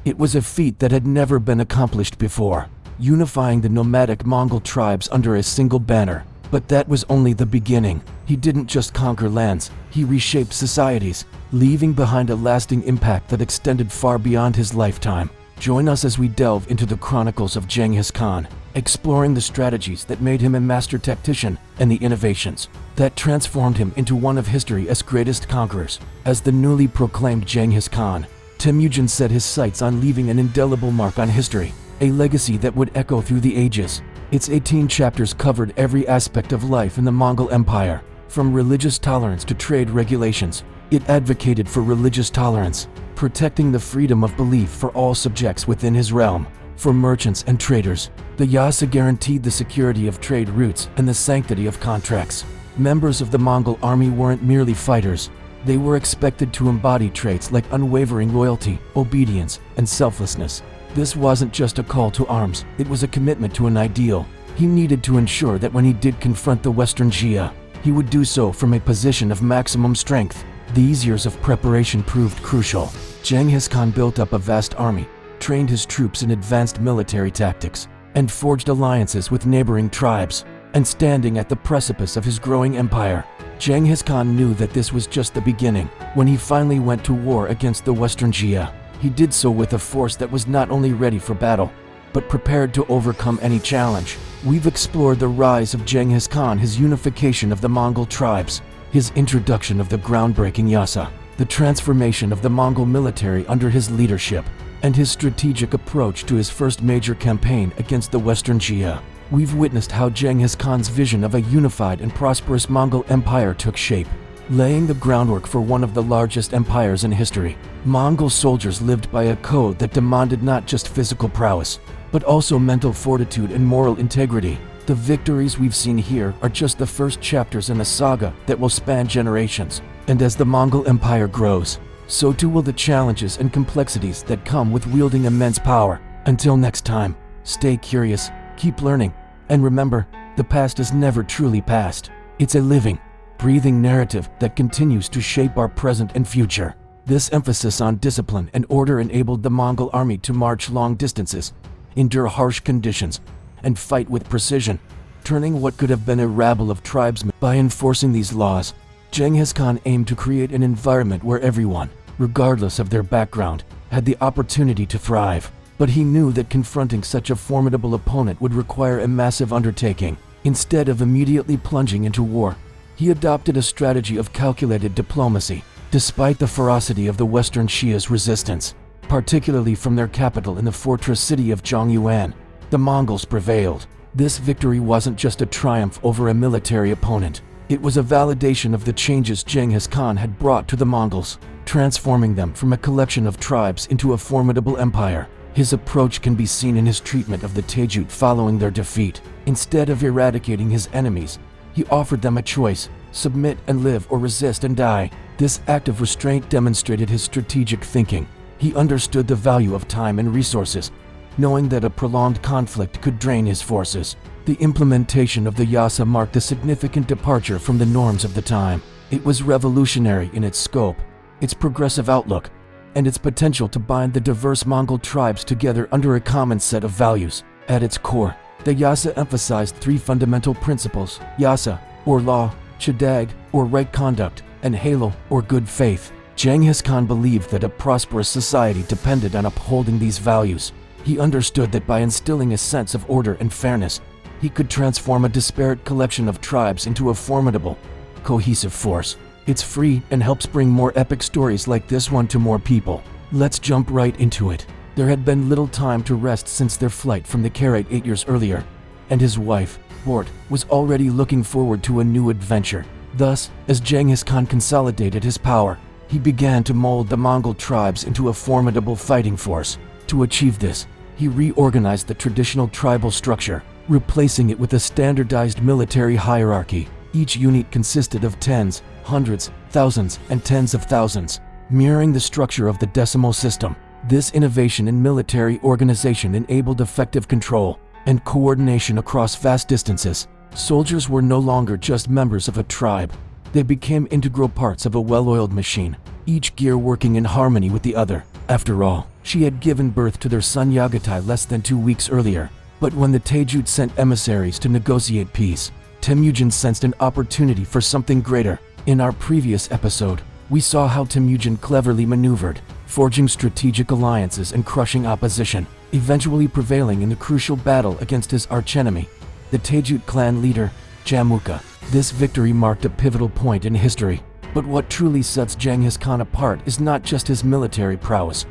It was a feat that had never been accomplished before, unifying the nomadic Mongol tribes under a single banner. But that was only the beginning. He didn't just conquer lands, he reshaped societies, leaving behind a lasting impact that extended far beyond his lifetime. Join us as we delve into the chronicles of Genghis Khan, exploring the strategies that made him a master tactician and the innovations that transformed him into one of history's greatest conquerors. As the newly proclaimed Genghis Khan, Temujin set his sights on leaving an indelible mark on history, a legacy that would echo through the ages. Its 18 chapters covered every aspect of life in the Mongol Empire, from religious tolerance to trade regulations. It advocated for religious tolerance, protecting the freedom of belief for all subjects within his realm. For merchants and traders, the Yassa guaranteed the security of trade routes and the sanctity of contracts. Members of the Mongol army weren't merely fighters. They were expected to embody traits like unwavering loyalty, obedience, and selflessness. This wasn't just a call to arms, it was a commitment to an ideal. He needed to ensure that when he did confront the Western Jia, he would do so from a position of maximum strength. These years of preparation proved crucial. Genghis Khan built up a vast army, trained his troops in advanced military tactics, and forged alliances with neighboring tribes. And standing at the precipice of his growing empire, Genghis Khan knew that this was just the beginning. When he finally went to war against the Western Jia, he did so with a force that was not only ready for battle, but prepared to overcome any challenge. We've explored the rise of Genghis Khan, his unification of the Mongol tribes, his introduction of the groundbreaking Yassa, the transformation of the Mongol military under his leadership, and his strategic approach to his first major campaign against the Western Jia. We've witnessed how Genghis Khan's vision of a unified and prosperous Mongol empire took shape, laying the groundwork for one of the largest empires in history. Mongol soldiers lived by a code that demanded not just physical prowess, but also mental fortitude and moral integrity. The victories we've seen here are just the first chapters in a saga that will span generations. And as the Mongol Empire grows, so too will the challenges and complexities that come with wielding immense power. Until next time, stay curious, keep learning, and remember, the past is never truly past. It's a living, breathing narrative that continues to shape our present and future. This emphasis on discipline and order enabled the Mongol army to march long distances, endure harsh conditions, and fight with precision, turning what could have been a rabble of tribesmen. By enforcing these laws, Genghis Khan aimed to create an environment where everyone, regardless of their background, had the opportunity to thrive. But he knew that confronting such a formidable opponent would require a massive undertaking. Instead of immediately plunging into war, he adopted a strategy of calculated diplomacy. Despite the ferocity of the Western Shia's resistance, particularly from their capital in the fortress city of Zhongyuan, the Mongols prevailed. This victory wasn't just a triumph over a military opponent. It was a validation of the changes Genghis Khan had brought to the Mongols, transforming them from a collection of tribes into a formidable empire. His approach can be seen in his treatment of the Tajut following their defeat. Instead of eradicating his enemies, he offered them a choice: submit and live or resist and die. This act of restraint demonstrated his strategic thinking. He understood the value of time and resources, knowing that a prolonged conflict could drain his forces. The implementation of the Yassa marked a significant departure from the norms of the time. It was revolutionary in its scope, its progressive outlook, and its potential to bind the diverse Mongol tribes together under a common set of values. At its core, the Yassa emphasized three fundamental principles: Yassa, or law; Chadag, or right conduct; and Halo, or good faith. Genghis Khan believed that a prosperous society depended on upholding these values. He understood that by instilling a sense of order and fairness, he could transform a disparate collection of tribes into a formidable, cohesive force. It's free and helps bring more epic stories like this one to more people. Let's jump right into it. There had been little time to rest since their flight from the Kharat 8 years earlier, and his wife, Bort, was already looking forward to a new adventure. Thus, as Genghis Khan consolidated his power, he began to mold the Mongol tribes into a formidable fighting force. To achieve this, he reorganized the traditional tribal structure, replacing it with a standardized military hierarchy. Each unit consisted of tens, hundreds, thousands, and tens of thousands, mirroring the structure of the decimal system. This innovation in military organization enabled effective control and coordination across vast distances. Soldiers were no longer just members of a tribe. They became integral parts of a well-oiled machine, each gear working in harmony with the other. After all, She had given birth to their son Yagatai less than 2 weeks earlier, but when the Taijut sent emissaries to negotiate peace, Temujin sensed an opportunity for something greater. In our previous episode, we saw how Temujin cleverly maneuvered, forging strategic alliances and crushing opposition, eventually prevailing in the crucial battle against his archenemy, the Taijut clan leader, Jamukha. This victory marked a pivotal point in history, but what truly sets Genghis Khan apart is not just his military prowess,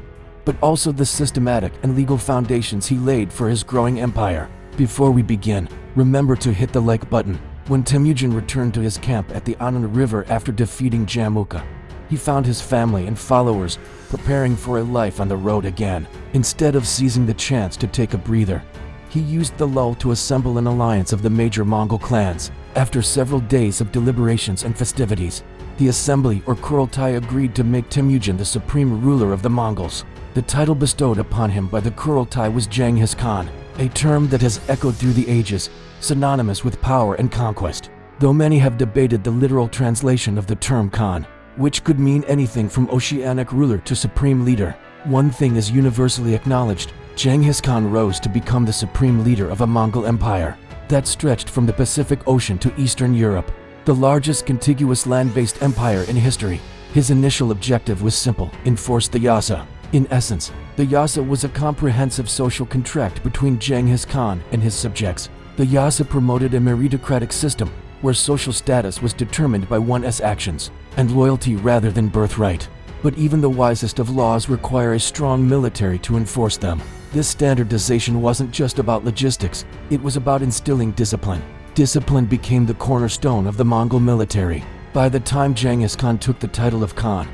but also the systematic and legal foundations he laid for his growing empire. Before we begin, remember to hit the like button. When Temujin returned to his camp at the Anan River after defeating Jamukha, he found his family and followers preparing for a life on the road again. Instead of seizing the chance to take a breather, he used the lull to assemble an alliance of the major Mongol clans. After several days of deliberations and festivities, the assembly or Kurultai agreed to make Temujin the supreme ruler of the Mongols. The title bestowed upon him by the Kurultai was Genghis Khan, a term that has echoed through the ages, synonymous with power and conquest. Though many have debated the literal translation of the term Khan, which could mean anything from oceanic ruler to supreme leader, one thing is universally acknowledged: Genghis Khan rose to become the supreme leader of a Mongol empire that stretched from the Pacific Ocean to Eastern Europe, the largest contiguous land-based empire in history. His initial objective was simple: enforce the Yassa. In essence, the Yassa was a comprehensive social contract between Genghis Khan and his subjects. The Yassa promoted a meritocratic system where social status was determined by one's actions and loyalty rather than birthright. But even the wisest of laws require a strong military to enforce them. This standardization wasn't just about logistics, it was about instilling discipline. Discipline became the cornerstone of the Mongol military. By the time Genghis Khan took the title of Khan,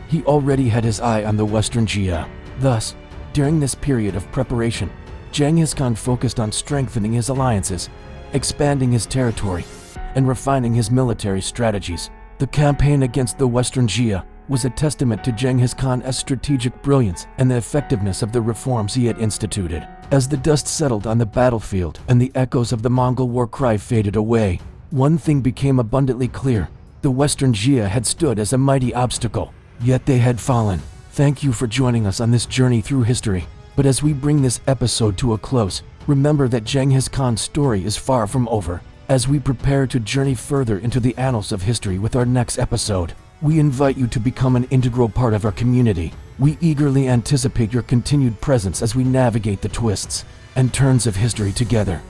he already had his eye on the Western Jia. Thus, during this period of preparation, Genghis Khan focused on strengthening his alliances, expanding his territory, and refining his military strategies. The campaign against the Western Jia was a testament to Genghis Khan's strategic brilliance and the effectiveness of the reforms he had instituted. As the dust settled on the battlefield and the echoes of the Mongol war cry faded away, one thing became abundantly clear: the Western Jia had stood as a mighty obstacle, yet they had fallen. Thank you for joining us on this journey through history. But as we bring this episode to a close, remember that Genghis Khan's story is far from over. As we prepare to journey further into the annals of history with our next episode, we invite you to become an integral part of our community. We eagerly anticipate your continued presence as we navigate the twists and turns of history together.